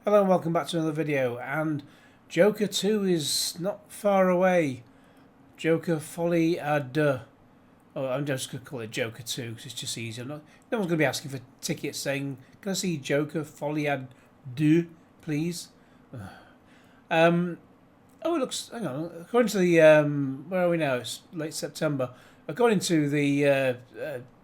Hello and welcome back to another video, and Joker 2 is not far away. Joker Folie à Deux. Oh, I'm just going to call it Joker 2 because it's just easier. No one's going to be asking for tickets saying, can I see Joker Folie à Deux, please? Oh, it looks, hang on, according to the, where are we now? It's late September. According to the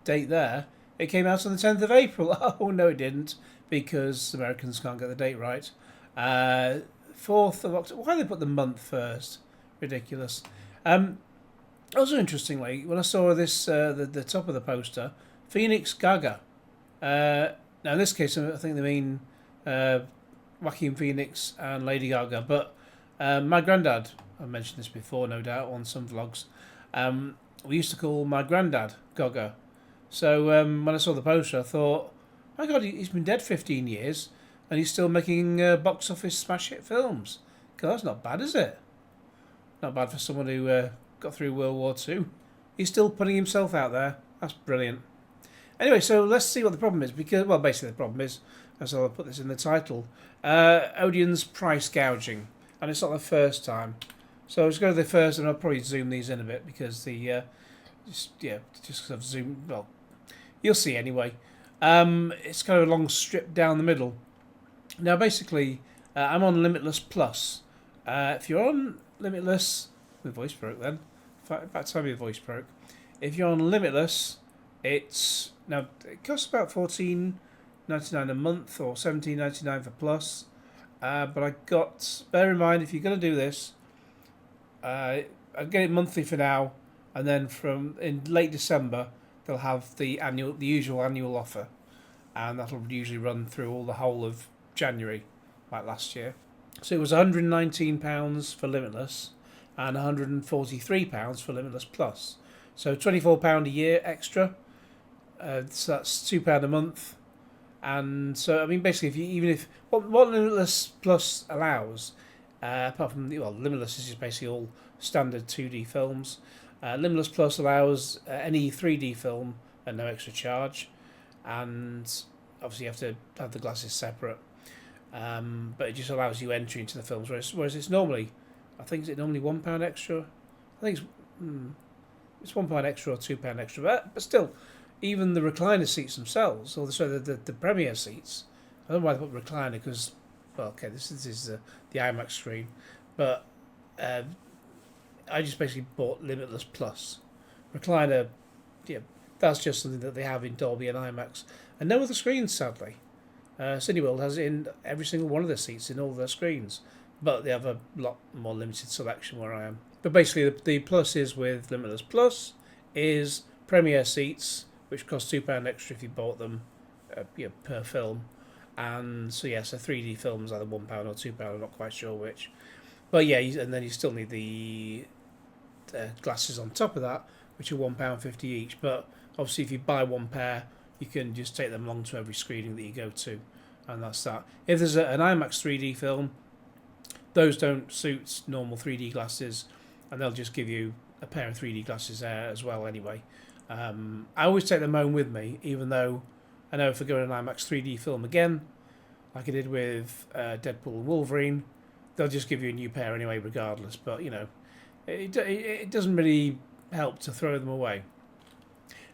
date there, it came out on the 10th of April. Oh, no it didn't, because Americans can't get the date right. 4th of October. Why did they put the month first? Ridiculous. Also, interestingly, when I saw this, the top of the poster, Phoenix Gaga. Now, in this case, I think they mean Joaquin Phoenix and Lady Gaga. But my granddad, I mentioned this before, no doubt, on some vlogs. We used to call my granddad Gaga. So when I saw the poster, I thought, my God, he's been dead 15 years, and he's still making box office smash hit films. God, that's not bad, is it? Not bad for someone who got through World War II. He's still putting himself out there. That's brilliant. Anyway, so let's see what the problem is. Because, well, basically the problem is, as I'll put this in the title, Odeon's price gouging. And it's not the first time. So let's go to the first, and I'll probably zoom these in a bit because the, just because I've zoomed, well, you'll see anyway. It's kind of a long strip down the middle. Now, basically, I'm on Limitless Plus. If you're on Limitless, my voice broke then. About time your voice broke. If you're on Limitless, it costs about $14.99 a month or $17.99 for Plus. But bear in mind, if you're going to do this, I'll get it monthly for now, and then in late December they'll have the usual annual offer, and that'll usually run through the whole of January, like last year. So it was £119 for Limitless and £143 for Limitless Plus. So £24 a year extra. So that's £2 a month. And so, I mean, basically, what Limitless Plus allows, apart from, Limitless is just basically all standard 2D films. Limitless Plus allows any 3D film at no extra charge, and obviously you have to have the glasses separate. But it just allows you entry into the films, whereas it's normally, is it normally £1 extra? I think it's £1 extra or £2 extra, but still, even the recliner seats themselves, or the premiere seats, I don't know why they put recliner because, well, okay, this is the IMAX screen, but I just basically bought Limitless Plus. Recliner, that's just something that they have in Dolby and IMAX, and no other screens, sadly. Cineworld has it in every single one of their seats in all their screens, but they have a lot more limited selection where I am. But basically, the plus is with Limitless Plus is premiere seats, which cost £2 extra if you bought them per film, and so 3D films either £1 or £2. I'm not quite sure which, but and then you still need the glasses on top of that, which are £1.50 each. But obviously, if you buy one pair, you can just take them along to every screening that you go to, and that's that. If there's an IMAX 3D film, those don't suit normal 3D glasses, and they'll just give you a pair of 3D glasses there as well anyway. I always take them home with me, even though I know if I go to an IMAX 3D film again, like I did with Deadpool and Wolverine, they'll just give you a new pair anyway regardless. But, it doesn't really help to throw them away.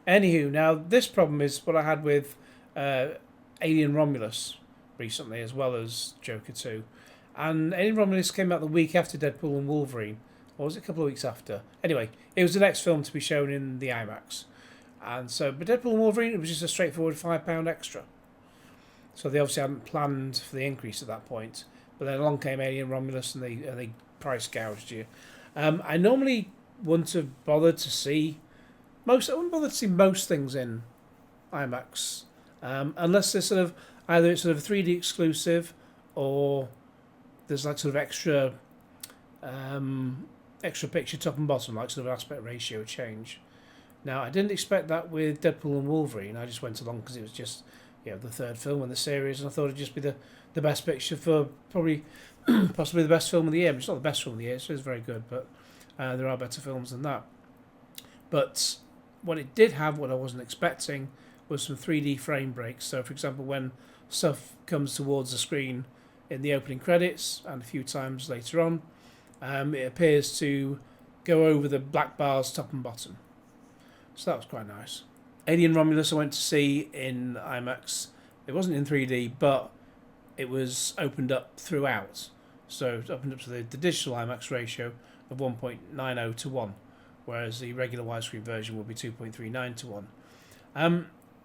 Anywho, now this problem is what I had with Alien Romulus recently, as well as Joker 2. And Alien Romulus came out the week after Deadpool and Wolverine, or was it a couple of weeks after? Anyway, it was the next film to be shown in the IMAX. And so, but Deadpool and Wolverine, it was just a straightforward £5 extra. So they obviously hadn't planned for the increase at that point. But then along came Alien Romulus, and they price gouged you. I normally wouldn't have bothered to see I wouldn't bother to see most things in IMAX, unless there's either it's 3D exclusive, or there's extra picture top and bottom, aspect ratio change. Now, I didn't expect that with Deadpool and Wolverine. I just went along because it was just the third film in the series, and I thought it'd just be the best picture for probably possibly the best film of the year. It's not the best film of the year, so it's very good, but there are better films than that. But what it did have, what I wasn't expecting, was some 3D frame breaks. So, for example, when stuff comes towards the screen in the opening credits and a few times later on. It appears to go over the black bars top and bottom. So that was quite nice. Alien Romulus I went to see in IMAX. It wasn't in 3D, but it was opened up throughout. So it opened up to the digital IMAX ratio of 1.90 to 1, whereas the regular widescreen version will be 2.39 to 1.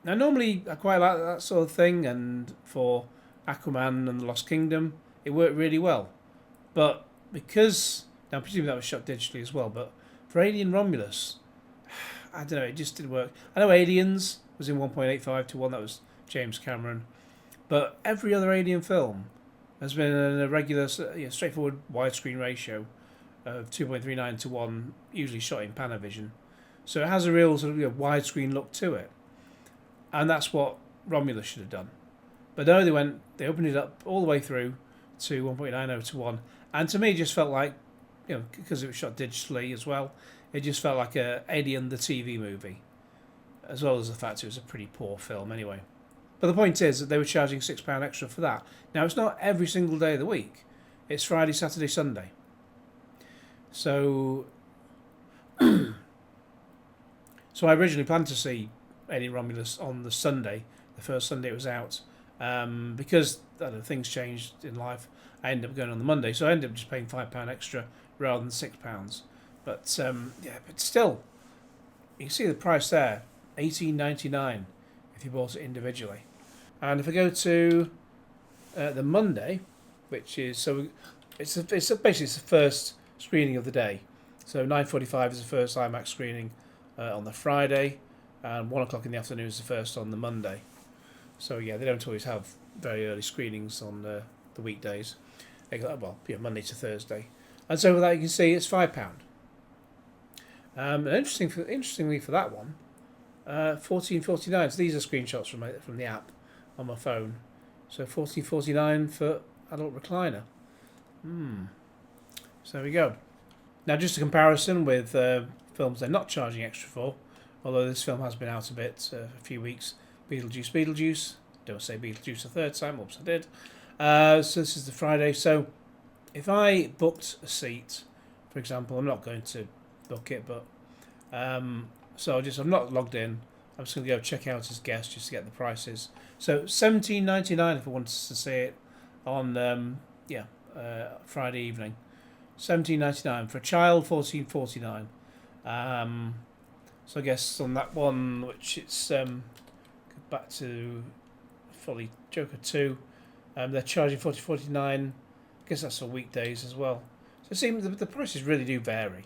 Now normally I quite like that sort of thing, and for Aquaman and the Lost Kingdom it worked really well. But because, now presumably that was shot digitally as well, but for Alien Romulus, I don't know, it just didn't work. I know Aliens was in 1.85 to 1, that was James Cameron, but every other Alien film has been in a regular, straightforward widescreen ratio of 2.39 to 1, usually shot in Panavision. So it has a real sort of widescreen look to it. And that's what Romulus should have done. But no, they opened it up all the way through to 1.90 to 1. And to me, it just felt like, because it was shot digitally as well, it just felt like a Alien the TV movie. As well as the fact it was a pretty poor film anyway. But the point is that they were charging £6 extra for that. Now, it's not every single day of the week. It's Friday, Saturday, Sunday. So I originally planned to see Alien Romulus on the Sunday, the first Sunday it was out. Because things changed in life, I ended up going on the Monday. So I ended up just paying £5 extra rather than £6. But but still, you can see the price there, $18.99 if you bought it individually. And if I go to the Monday, which is it's basically the first screening of the day. So 9:45 is the first IMAX screening on the Friday, and 1 o'clock in the afternoon is the first on the Monday. So they don't always have very early screenings on the weekdays. Monday to Thursday. And so with that, you can see it's £5. And interestingly for that one, 14.49. So these are screenshots from the app on my phone. So 14.49 for adult recliner. So there we go. Now just a comparison with films they're not charging extra for, although this film has been out a few weeks. Beetlejuice. Don't say Beetlejuice a third time. Oops, I did. So this is the Friday. So if I booked a seat, for example, I'm not going to book it, but I'm not logged in. I'm just going to go check out as guest just to get the prices. So $17.99 if I wanted to see it on Friday evening. $17.99 for a child. $14.49. So I guess on that one, which it's back to Folie Joker 2, they're charging $14.49. I guess that's for weekdays as well. So it seems the prices really do vary.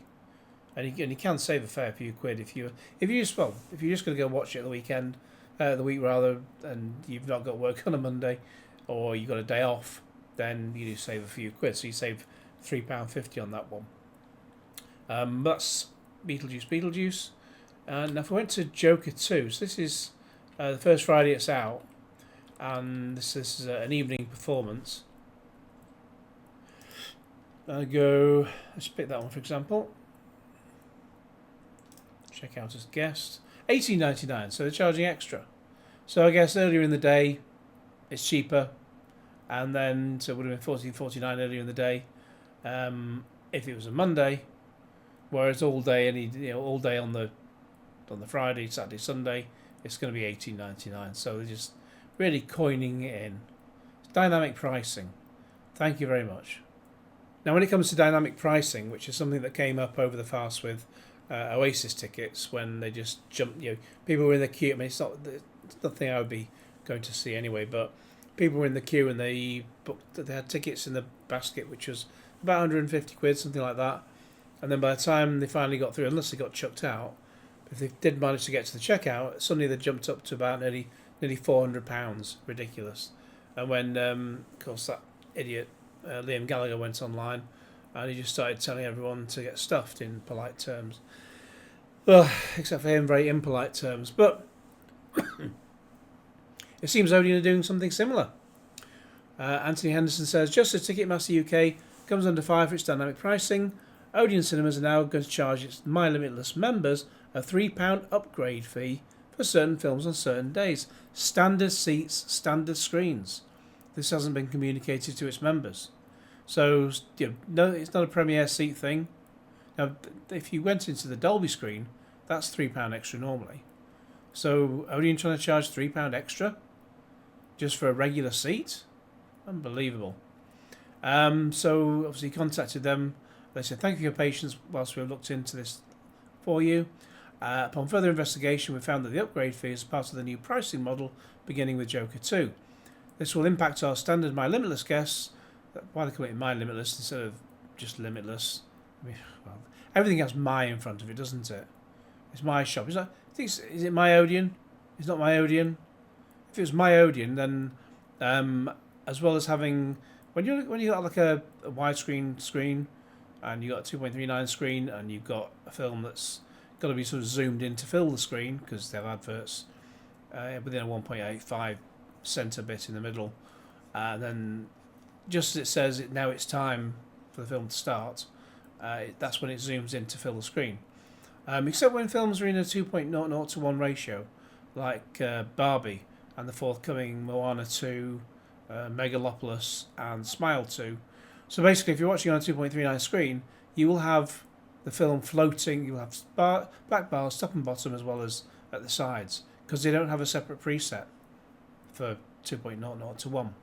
And you can save a fair few quid if you're just going to go watch it at the weekend, the week rather, and you've not got work on a Monday, or you've got a day off, then you do save a few quid. So you save £3.50 on that one. That's Beetlejuice. And if I went to Joker 2, so this is the first Friday it's out, and this is an evening performance. Let's pick that one for example. Check out as guest. $18.99, so they're charging extra. So I guess earlier in the day it's cheaper, and then so it would have been $14.49 earlier in the day if it was a Monday, whereas all day on the Friday, Saturday, Sunday, it's going to be $18.99. So they're just really coining it in. It's dynamic pricing. Thank you very much. Now, when it comes to dynamic pricing, which is something that came up over the fast with Oasis tickets, when they just jumped, people were in the queue. I mean, it's nothing I would be going to see anyway, but people were in the queue and they had tickets in the basket, which was about 150 quid, something like that. And then by the time they finally got through, unless they got chucked out, if they did manage to get to the checkout, suddenly they jumped up to about nearly £400. Ridiculous. And when, of course, that idiot Liam Gallagher went online and he just started telling everyone to get stuffed in polite terms. Well, except for him, very impolite terms. But it seems Odeon are doing something similar. Anthony Henderson says, just as Ticketmaster UK comes under fire for its dynamic pricing, Odeon cinemas are now going to charge its My Limitless members a £3 upgrade fee for certain films on certain days. Standard seats, standard screens. this hasn't been communicated to its members. So no, it's not a premiere seat thing. Now, if you went into the Dolby screen, that's £3 extra normally. So Odeon trying to charge £3 extra just for a regular seat? Unbelievable. So obviously contacted them. They said, thank you for your patience whilst we've looked into this for you. Upon further investigation, we found that the upgrade fee is part of the new pricing model beginning with Joker 2. This will impact our standard My Limitless guests. Why they call it My Limitless instead of just Limitless? I mean, well, everything has My in front of it, doesn't it? It's My Shop. Is it My Odeon? It's not My Odeon. If it was My Odeon, then as well as having when you got like a widescreen screen and you got a 2.39 screen and you've got a film that's got to be sort of zoomed in to fill the screen because they have adverts within a 1.85 centre bit in the middle, and then just as it says now it's time for the film to start, that's when it zooms in to fill the screen. Except when films are in a 2.00 to 1 ratio, like Barbie and the forthcoming Moana 2, Megalopolis and Smile 2. So basically, if you're watching on a 2.39 screen, you will have the film floating. You'll have black bars top and bottom as well as at the sides because they don't have a separate preset for 2.00 to 1.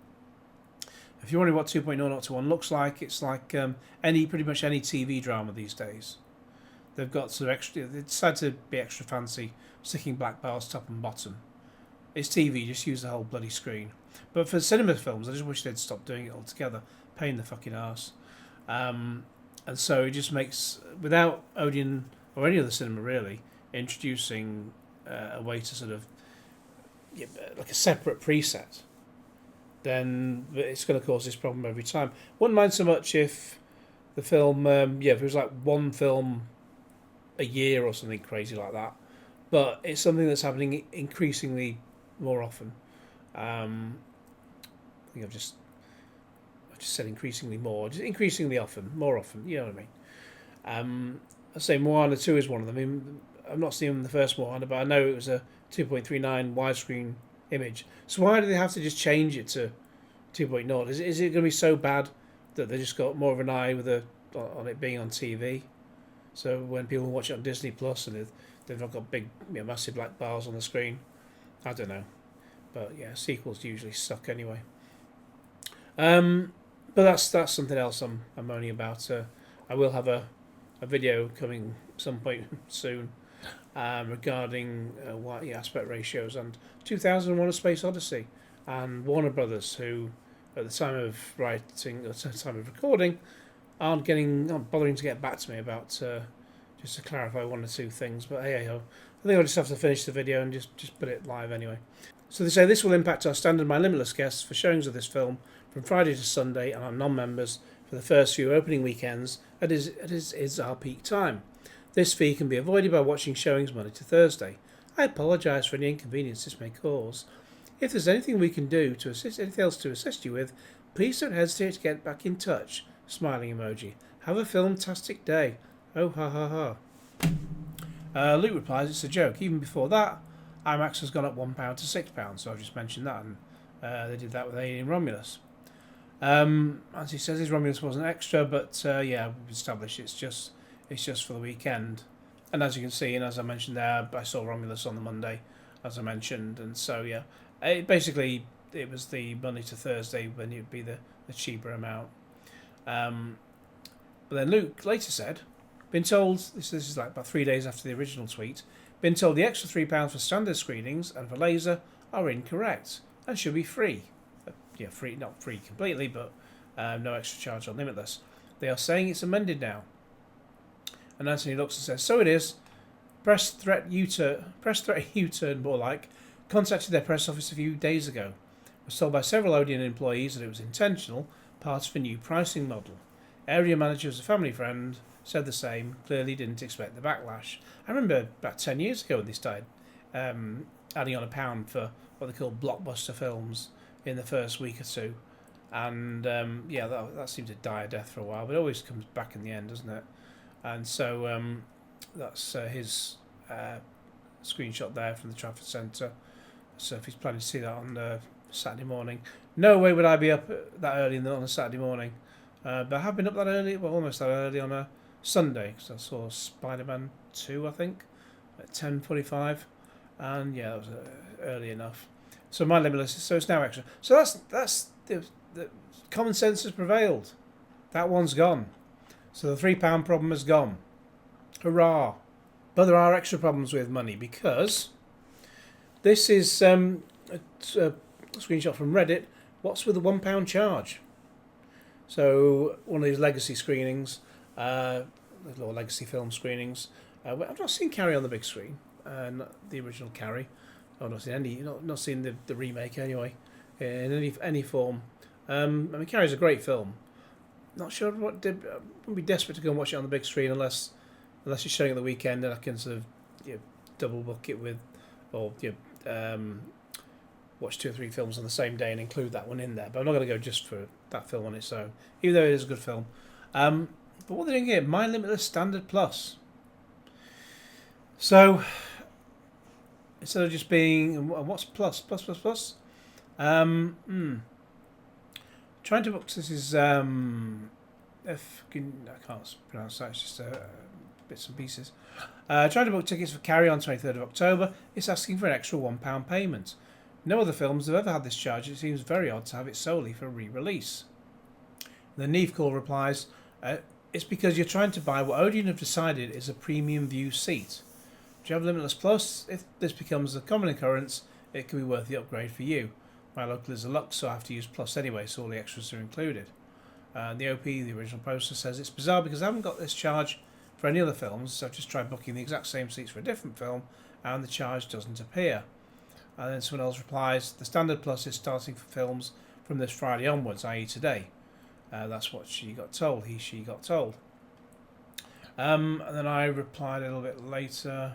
If you're wondering what 2.00 to 1 looks like, it's like pretty much any TV drama these days. They've got sort of extra. They decided to be extra fancy, sticking black bars top and bottom. It's TV, just use the whole bloody screen. But for cinema films, I just wish they'd stop doing it altogether. Pain in the fucking arse. And so it just makes, without Odeon or any other cinema really, introducing a way to sort of like a separate preset, then it's going to cause this problem every time. Wouldn't mind so much if the film, if it was like one film a year or something crazy like that. But it's something that's happening increasingly more often. I think I've just said increasingly more, just increasingly often, more often. You know what I mean? I say Moana 2 is one of them. I mean, I've not seen the first Moana, but I know it was a 2.39 widescreen image. So why do they have to just change it to 2.0? Is it going to be so bad that they just got more of an eye on it being on TV? So when people watch it on Disney Plus and they've not got big, massive black bars on the screen, I don't know. But yeah, sequels usually suck anyway. But that's something else I'm moaning about. I will have a video coming some point soon regarding aspect ratios and 2001: A Space Odyssey and Warner Brothers, who at the time of writing, at the time of recording, aren't bothering to get back to me about just to clarify one or two things. But hey ho, I think I'll just have to finish the video and just put it live anyway. So they say this will impact our standard My Limitless guests for showings of this film from Friday to Sunday and our non-members for the first few opening weekends. It is our peak time. This fee can be avoided by watching showings Monday to Thursday. I apologise for any inconvenience this may cause. If there's anything we can do to assist, anything else to assist you with, please don't hesitate to get back in touch. Smiling emoji. Have a filmtastic day. Oh ha ha ha. Luke replies, it's a joke. Even before that, IMAX has gone up £1 to £6, so I've just mentioned that, and they did that with Alien Romulus. As he says, his Romulus wasn't extra, but we've established it's just for the weekend. And as you can see, and as I mentioned there, I saw Romulus on the Monday, as I mentioned, and so it was the Monday to Thursday when it would be the cheaper amount. But then Luke later said, been told, this is like about 3 days after the original tweet, been told the extra £3 for standard screenings and for laser are incorrect and should be free. Free, not free completely, but no extra charge on Limitless. They are saying it's amended now. And Anthony looks and says, so it is. Press threat U-turn, more like, contacted their press office a few days ago. Was told by several Odeon employees that it was intentional, part of a new pricing model. Area manager was a family friend, said the same, clearly didn't expect the backlash. I remember about 10 years ago when they started adding on £1 for what they call blockbuster films in the first week or two. And that seemed to die a death for a while, but it always comes back in the end, doesn't it? And so that's his screenshot there from the Trafford Centre. So if he's planning to see that on Saturday morning. No way would I be up that early on a Saturday morning. But I have been up that early, well, almost that early on a Sunday, because I saw Spider-Man 2, I think, at 10:45, and yeah, that was early enough. So my Limitless, so it's now extra. So that's the common sense has prevailed. That one's gone. So the £3 problem is gone. Hurrah! But there are extra problems with money, because this is a screenshot from Reddit. What's with the £1 charge? So one of these legacy screenings, or legacy film screenings. I've not seen Carrie on the big screen, not the original Carrie. I've not seen not seen the remake anyway, in any form. I mean, Carrie's a great film. Not sure what did. I wouldn't be desperate to go and watch it on the big screen unless you're showing it the weekend, and I can sort of double book it with, or watch 2 or 3 films on the same day and include that one in there. But I'm not going to go just for that film on its own, even though it is a good film. But what they're doing here, My Limitless Standard Plus. So instead of just being, what's plus? Trying to book, this is I can't pronounce that, it's just bits and pieces. Trying to book tickets for Carrie on 23rd of October. It's asking for an extra £1 payment. No other films have ever had this charge. It seems very odd to have it solely for re-release. The Neve Call replies, it's because you're trying to buy what Odeon have decided is a premium view seat. Do you have Limitless Plus? If this becomes a common occurrence, it could be worth the upgrade for you. My local is a Lux, so I have to use Plus anyway, so all the extras are included. The OP, the original poster, says it's bizarre because I haven't got this charge for any other films, so I've just tried booking the exact same seats for a different film, and the charge doesn't appear. And then someone else replies, the Standard Plus is starting for films from this Friday onwards, i.e. today. That's what she got told, she got told. And then I replied a little bit later.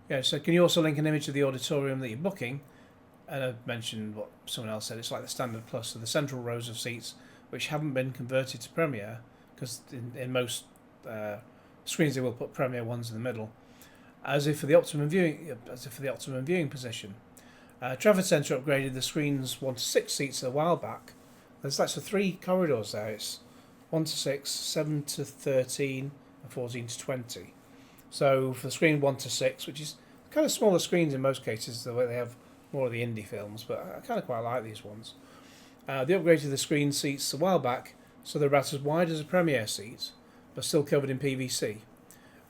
Yeah, so can you also link an image of the auditorium that you're booking? And I mentioned what someone else said, it's like the Standard Plus, so the central rows of seats which haven't been converted to Premiere, because in most screens they will put Premiere ones in the middle, as if for the optimum viewing position. Trafford Centre upgraded the screen's 1 to 6 seats a while back. There's lots of 3 corridors there. It's 1 to 6, 7 to 13, and 14 to 20. So for the screen 1 to 6, which is kind of smaller screens in most cases, the way they have more of the indie films, but I kind of quite like these ones. They upgraded the screen seats a while back, so they're about as wide as a Premiere seat, but still covered in PVC.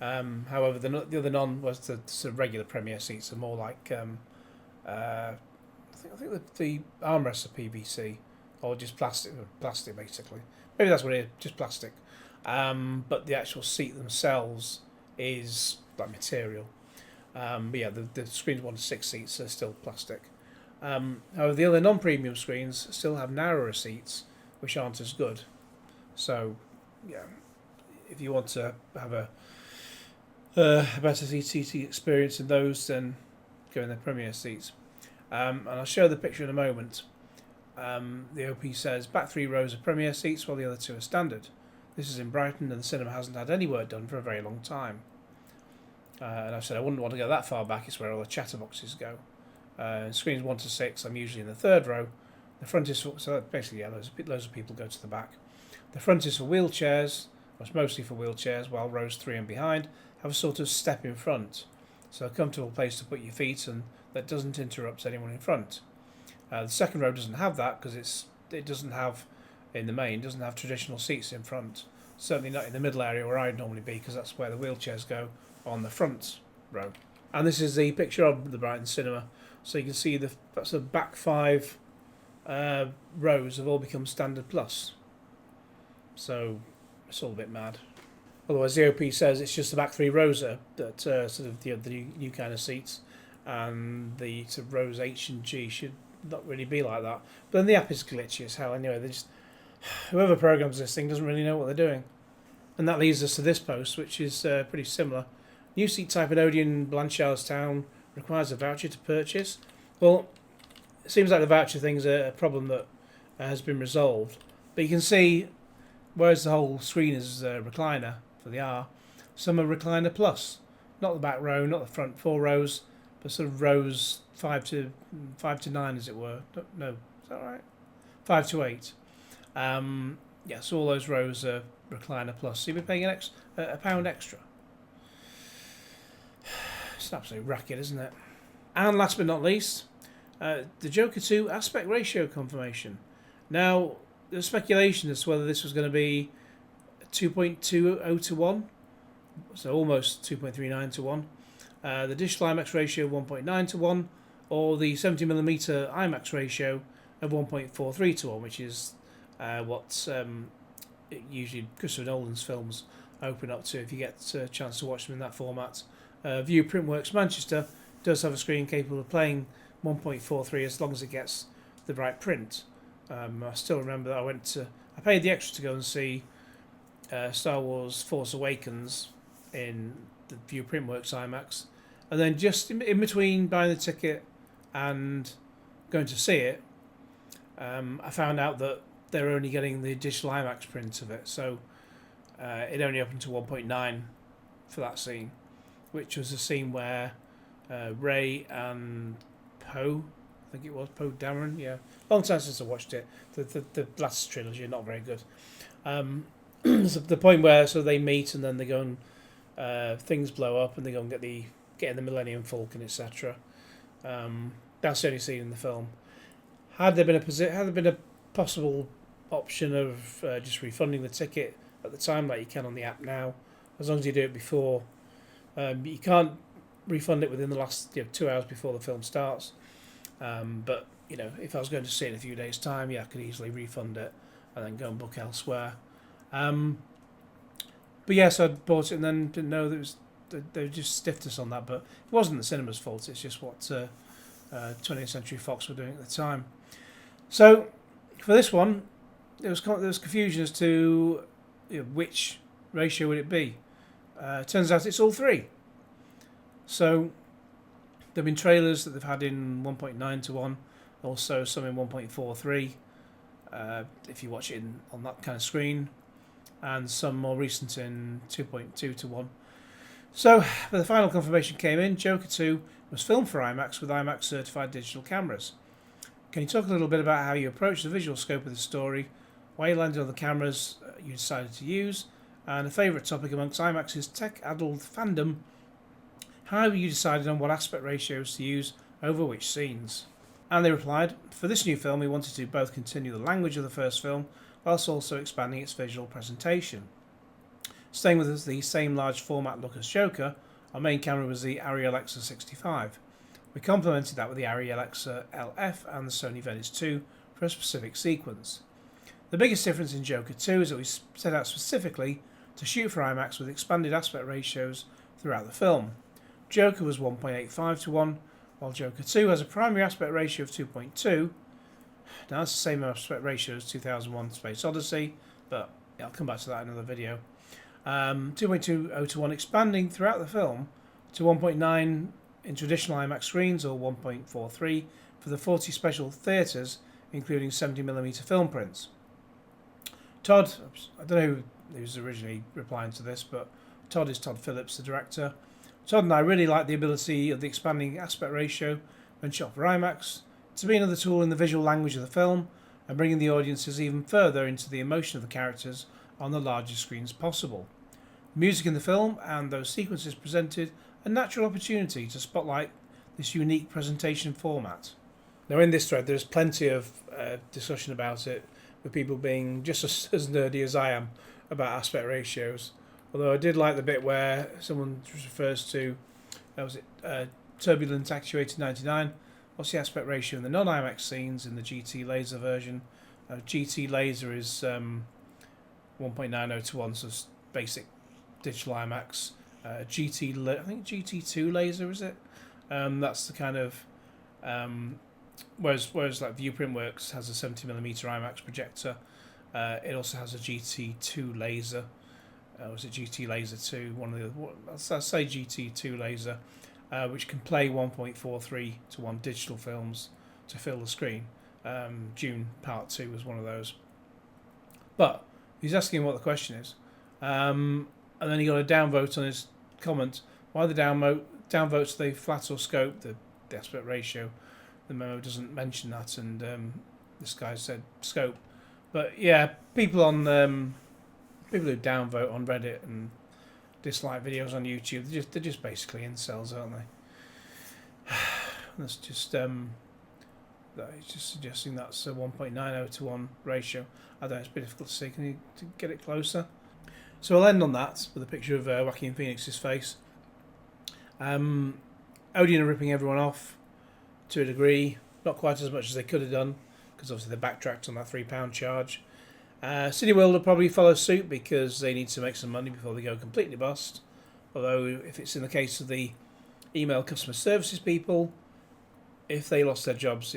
However, the other the sort of regular Premiere seats are more like I think the armrests are PVC, or just plastic basically. Maybe that's what it is, just plastic. But the actual seat themselves is like material. But yeah, the screens 1 to 6 seats are still plastic. However, the other non-premium screens still have narrower seats, which aren't as good. So, yeah, if you want to have a better seating experience in those, then go in the Premiere seats. And I'll show the picture in a moment. The OP says back 3 rows of Premiere seats while the other 2 are standard. This is in Brighton, and the cinema hasn't had any work done for a very long time. And I've said I wouldn't want to go that far back. It's where all the chatterboxes go. Screens 1 to 6, I'm usually in the 3rd row. The front is for, so basically, yeah, loads of people go to the back. The front is for wheelchairs. Well, it's mostly for wheelchairs, while rows 3 and behind have a sort of step in front, so a comfortable place to put your feet, and that doesn't interrupt anyone in front. The 2nd row doesn't have that because it doesn't have, in the main, doesn't have traditional seats in front. Certainly not in the middle area where I'd normally be, because that's where the wheelchairs go on the front row. And this is the picture of the Brighton cinema, so you can see that's the back 5 rows have all become Standard Plus. So it's all a bit mad. Otherwise, the OP says it's just the back 3 rows that sort of the new kind of seats, and the sort of rows H and G should not really be like that. But then the app is glitchy as hell anyway. Whoever programs this thing doesn't really know what they're doing. And that leads us to this post, which is pretty similar. New seat type in Odeon, Blanchardstown requires a voucher to purchase. Well, it seems like the voucher thing's a problem that has been resolved. But you can see, whereas the whole screen is recliner for the R, some are recliner plus. Not the back row, not the front 4 rows, but sort of rows 5 to 9, as it were. No, is that right? 5 to 8. Yeah, so all those rows are recliner plus. So you'll be paying a pound extra. It's an absolute racket, isn't it? And last but not least, the Joker 2 aspect ratio confirmation. Now, there's speculation as to whether this was going to be 2.20 to 1, so almost 2.39 to 1. The digital IMAX ratio 1.9 to 1, or the 70mm IMAX ratio of 1.43 to 1, which is what usually Christopher Nolan's films open up to if you get a chance to watch them in that format. View Printworks Manchester does have a screen capable of playing 1.43 as long as it gets the right print. I still remember that I paid the extra to go and see Star Wars Force Awakens in the View Printworks IMAX, and then just in between buying the ticket and going to see it, I found out that they're only getting the digital IMAX print of it, so it only opened to 1.9 for that scene, which was a scene where Rey and Poe, I think it was Poe Dameron, yeah, long time since I watched it. The last trilogy, not very good. The point where they meet and then they go and things blow up and they go and get in the Millennium Falcon, etc. That's the only scene in the film. Had there been a possible option of just refunding the ticket at the time, like you can on the app now, as long as you do it before, you can't refund it within the last 2 hours before the film starts. But if I was going to see it in a few days' time, yeah, I could easily refund it and then go and book elsewhere. But yes, I bought it and then didn't know that they just stiffed us on that. But it wasn't the cinema's fault. It's just what 20th Century Fox were doing at the time. So for this one, there was confusion as to which ratio would it be. Turns out it's all three. So there have been trailers that they've had in 1.9 to 1, also some in 1.43 if you watch it on that kind of screen, and some more recent in 2.2 to 1. So when the final confirmation came in, Joker 2 was filmed for IMAX with IMAX certified digital cameras. Can you talk a little bit about how you approached the visual scope of the story, why you landed on the cameras you decided to use, and a favourite topic amongst IMAX's tech-addled fandom, how you decided on what aspect ratios to use over which scenes? And they replied, for this new film we wanted to both continue the language of the first film whilst also expanding its visual presentation. Staying with the same large format look as Joker, our main camera was the Arri Alexa 65. We complemented that with the Arri Alexa LF and the Sony Venice 2 for a specific sequence. The biggest difference in Joker 2 is that we set out specifically to shoot for IMAX with expanded aspect ratios throughout the film. Joker was 1.85 to 1, while Joker 2 has a primary aspect ratio of 2.2. Now that's the same aspect ratio as 2001 Space Odyssey, but I'll come back to that in another video. 2.20 to 1 expanding throughout the film to 1.9 in traditional IMAX screens, or 1.43 for the 40 special theatres, including 70mm film prints. Todd, I don't know who was originally replying to this, but Todd is Todd Phillips, the director. Todd and I really like the ability of the expanding aspect ratio when shot for IMAX to be another tool in the visual language of the film and bringing the audiences even further into the emotion of the characters on the largest screens possible. The music in the film and those sequences presented a natural opportunity to spotlight this unique presentation format. Now in this thread there's plenty of discussion about it, with people being just as nerdy as I am about aspect ratios. Although I did like the bit where someone refers to, Turbulent Actuator 99. What's the aspect ratio in the non-IMAX scenes in the GT Laser version? GT Laser is 1.90 to 1, so it's basic digital IMAX. I think GT2 Laser, is it? That's the kind of... Whereas like View Printworks has a 70mm IMAX projector, it also has a GT2 Laser. Was it GT Laser 2? One of the other. I'll say GT2 Laser, which can play 1.43 to 1 digital films to fill the screen. Dune Part 2 was one of those. But he's asking what the question is, and then he got a downvote on his comment. Why the downvotes? Are they flat or scope? The the aspect ratio. The memo doesn't mention that, and this guy said scope. But yeah, people who downvote on Reddit and dislike videos on YouTube, they're just basically incels, aren't they? That's just that is just suggesting that's a 1.90 to 1 ratio. I don't know, it's a bit difficult to see. Can you get it closer? So I'll end on that with a picture of Joaquin Phoenix's face. Odeon are ripping everyone off to a degree, not quite as much as they could have done, because obviously they backtracked on that £3 charge. Cineworld will probably follow suit because they need to make some money before they go completely bust. Although if it's in the case of the email customer services people, if they lost their jobs,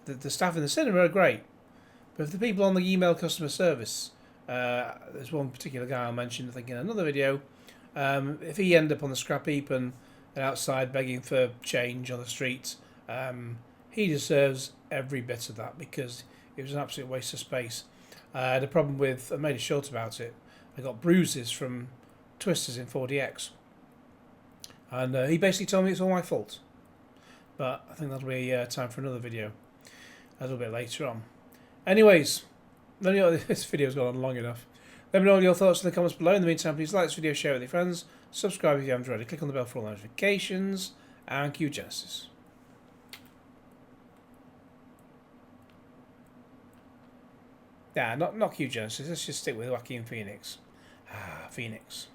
the staff in the cinema are great. But if the people on the email customer service, there's one particular guy I'll mention, I think, in another video, if he ended up on the scrap heap and outside begging for change on the street, he deserves every bit of that because it was an absolute waste of space. I had a problem with, I made a short about it, I got bruises from twisters in 4DX. And he basically told me it's all my fault. But I think that'll be time for another video a little bit later on. Anyways, this video's gone on long enough. Let me know your thoughts in the comments below. In the meantime, please like this video, share it with your friends, subscribe if you haven't already, click on the bell for all notifications, and cue Genesis. Nah, not cue Genesis, let's just stick with Joaquin Phoenix. Phoenix.